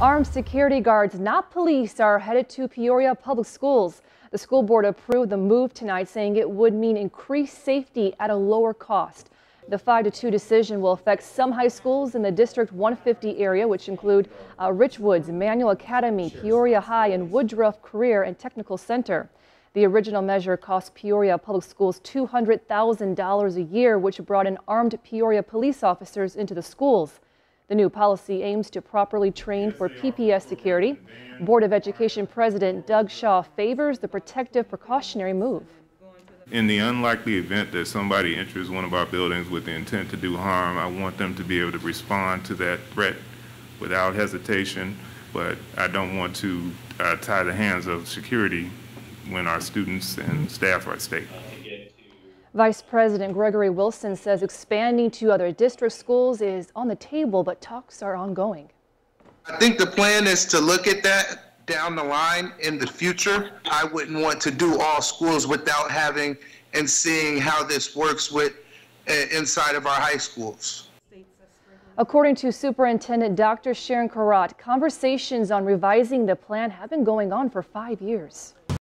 Armed security guards, not police, are headed to Peoria Public Schools. The school board approved the move tonight, saying it would mean increased safety at a lower cost. The 5-2 decision will affect some high schools in the District 150 area, which include Richwoods, Manual Academy, Peoria High, and Woodruff Career and Technical Center. The original measure cost Peoria Public Schools $200,000 a year, which brought in armed Peoria police officers into the schools. The new policy aims to properly train for PPS security. Board of Education President Doug Shaw favors the protective precautionary move. In the unlikely event that somebody enters one of our buildings with the intent to do harm, I want them to be able to respond to that threat without hesitation, but I don't want to tie the hands of security when our students and staff are at stake. Vice President Gregory Wilson says expanding to other district schools is on the table, but talks are ongoing. I think the plan is to look at that down the line in the future. I wouldn't want to do all schools without having and seeing how this works with inside of our high schools. According to Superintendent Dr. Sharon Karat, conversations on revising the plan have been going on for 5 years.